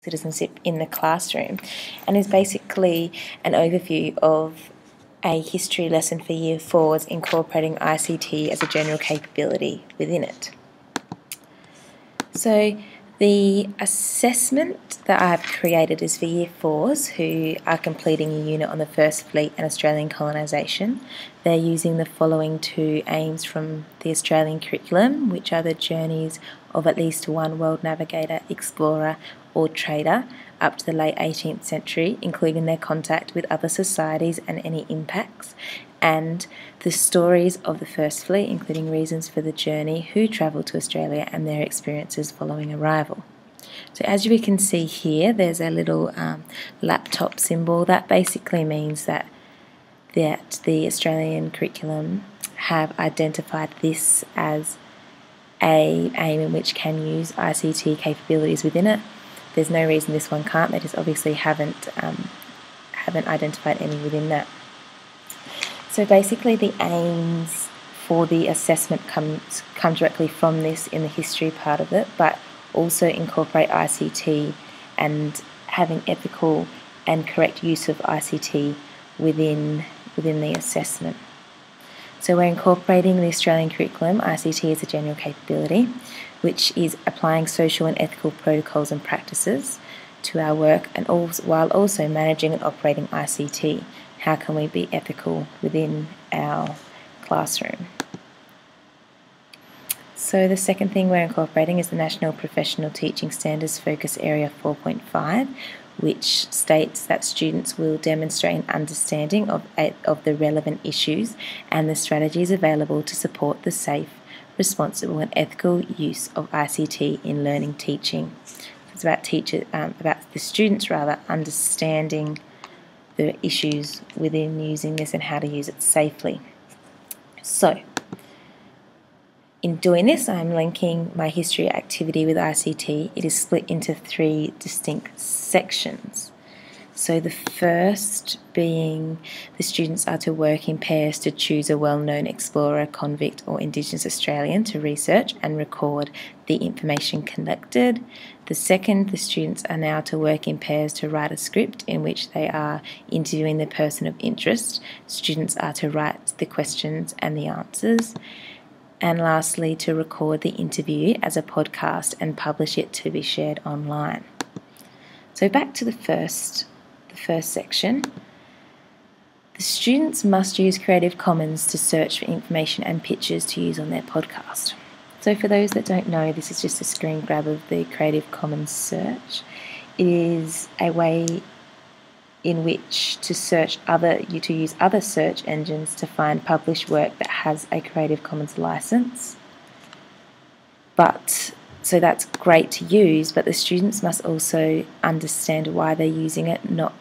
citizenship in the classroom, and is basically an overview of a history lesson for Year 4s incorporating ICT as a general capability within it. So the assessment that I have created is for Year 4s who are completing a unit on the First Fleet and Australian colonisation. They're using the following two aims from the Australian curriculum, which are the journeys of at least one world navigator, explorer or trader up to the late 18th century, including their contact with other societies and any impacts, and the stories of the First Fleet, including reasons for the journey, who travelled to Australia and their experiences following arrival. So as we can see here, there's a little laptop symbol. That basically means that the Australian curriculum have identified this as a aim in which can use ICT capabilities within it. There's no reason this one can't. They just obviously haven't identified any within that. So basically the aims for the assessment come directly from this in the history part of it, but also incorporate ICT and having ethical and correct use of ICT within the assessment. So we're incorporating the Australian curriculum, ICT as a general capability, which is applying social and ethical protocols and practices to our work, and while also managing and operating ICT. How can we be ethical within our classroom? So the second thing we're incorporating is the National Professional Teaching Standards Focus Area 4.5, which states that students will demonstrate an understanding of the relevant issues and the strategies available to support the safe, responsible and ethical use of ICT in learning teaching. It's about the students understanding the issues within using this and how to use it safely. So in doing this, I'm linking my history activity with ICT. It is split into 3 distinct sections. So the first being the students are to work in pairs to choose a well-known explorer, convict or Indigenous Australian to research and record the information collected. The second, the students are now to work in pairs to write a script in which they are interviewing the person of interest. Students are to write the questions and the answers. And lastly, to record the interview as a podcast and publish it to be shared online. So back to the first section. The students must use Creative Commons to search for information and pictures to use on their podcast. So for those that don't know, this is just a screen grab of the Creative Commons search. It is a way in which to use other search engines to find published work that has a Creative Commons license. So that's great to use, but the students must also understand why they're using it, not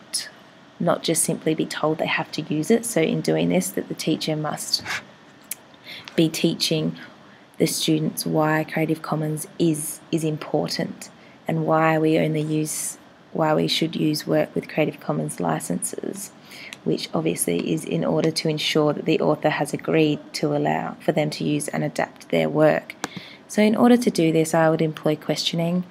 just simply be told they have to use it. So in doing this, that the teacher must be teaching the students why Creative Commons is important and why we should use work with Creative Commons licenses, which obviously is in order to ensure that the author has agreed to allow for them to use and adapt their work. So in order to do this, I would employ questioning.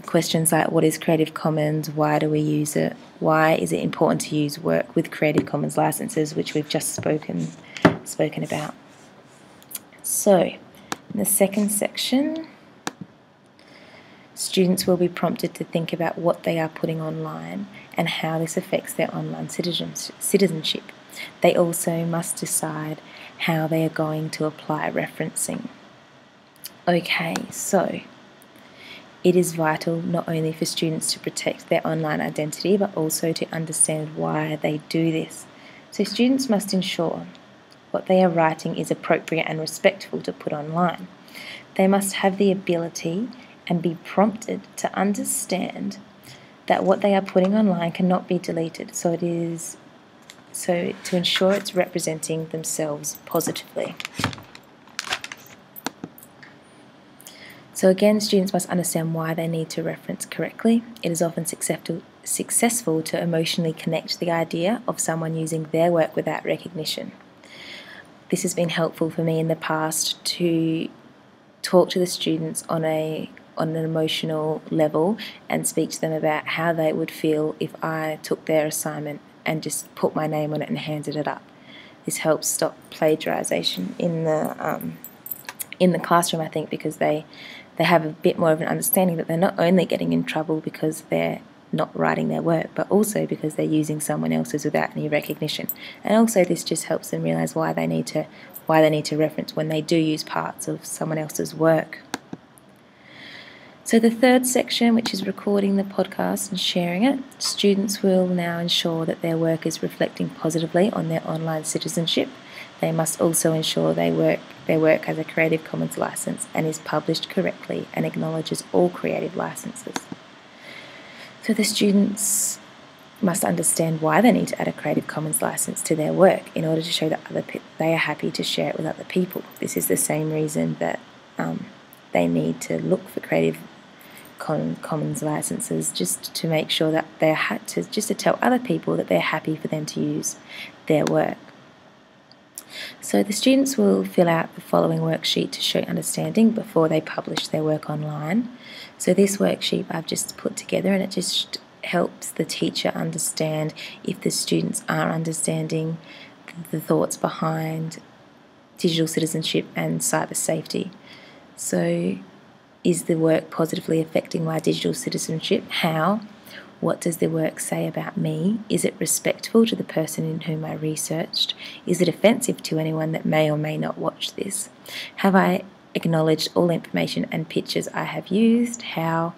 Questions like, what is Creative Commons? Why do we use it? Why is it important to use work with Creative Commons licenses, which we've just spoken about. So in the second section, students will be prompted to think about what they are putting online and how this affects their online citizenship. They also must decide how they are going to apply referencing. Okay, so it is vital not only for students to protect their online identity, but also to understand why they do this. So students must ensure what they are writing is appropriate and respectful to put online. They must have the ability and be prompted to understand that what they are putting online cannot be deleted. So to ensure it's representing themselves positively. So again, students must understand why they need to reference correctly. It is often successful to emotionally connect the idea of someone using their work without recognition. This has been helpful for me in the past to talk to the students on a on an emotional level and speak to them about how they would feel if I took their assignment and just put my name on it and handed it up. This helps stop plagiarization in the classroom, I think, because they have a bit more of an understanding that they're not only getting in trouble because they're not writing their work, but also because they're using someone else's without any recognition. And also this just helps them realize why they need to reference when they do use parts of someone else's work. So the third section, which is recording the podcast and sharing it, students will now ensure that their work is reflecting positively on their online citizenship. They must also ensure their work has a Creative Commons license and is published correctly and acknowledges all creative licenses. So the students must understand why they need to add a Creative Commons license to their work in order to show that they are happy to share it with other people. This is the same reason that they need to look for Creative Commons licenses, just to make sure that to tell other people that they're happy for them to use their work. So the students will fill out the following worksheet to show understanding before they publish their work online. So this worksheet I've just put together, and it just helps the teacher understand if the students are understanding the thoughts behind digital citizenship and cyber safety. So is the work positively affecting my digital citizenship? How? What does the work say about me? Is it respectful to the person in whom I researched? Is it offensive to anyone that may or may not watch this? Have I acknowledged all information and pictures I have used? How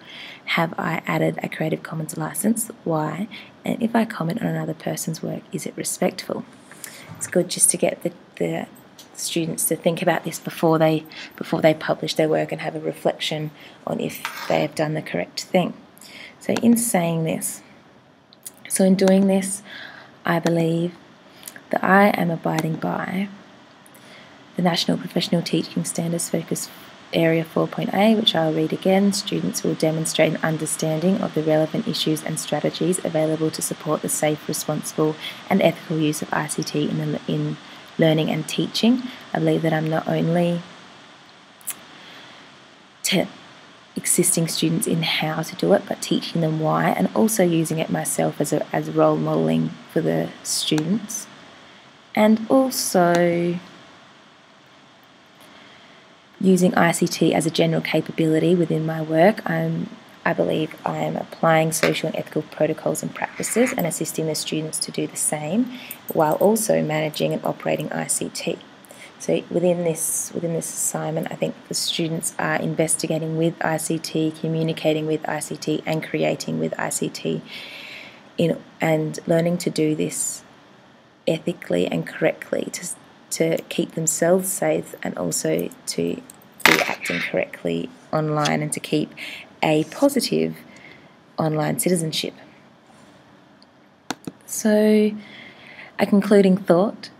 have I added a Creative Commons license? Why? And if I comment on another person's work, is it respectful? It's good just to get the students to think about this before they publish their work and have a reflection on if they have done the correct thing. So in doing this, I believe that I am abiding by the National Professional Teaching Standards Focus Area 4.A, which I'll read again. Students will demonstrate an understanding of the relevant issues and strategies available to support the safe, responsible and ethical use of ICT in learning and teaching. I believe that I'm not only assisting students in how to do it, but teaching them why, and also using it myself as role modelling for the students. And also using ICT as a general capability within my work. I believe I am applying social and ethical protocols and practices and assisting the students to do the same, while also managing and operating ICT. So within this assignment, I think the students are investigating with ICT, communicating with ICT, and creating with ICT, and learning to do this ethically and correctly to keep themselves safe, and also to be acting correctly online and to keep a positive online citizenship. So, a concluding thought: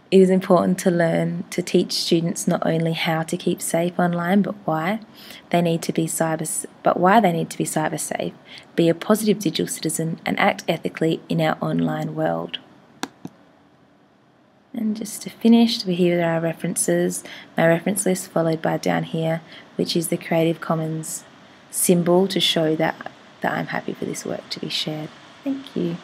it is important to learn to teach students not only how to keep safe online, but why they need to be cyber safe, be a positive digital citizen, and act ethically in our online world. And just to finish, here are our references, my reference list, followed by down here, which is the Creative Commons symbol to show that I'm happy for this work to be shared. Thank you.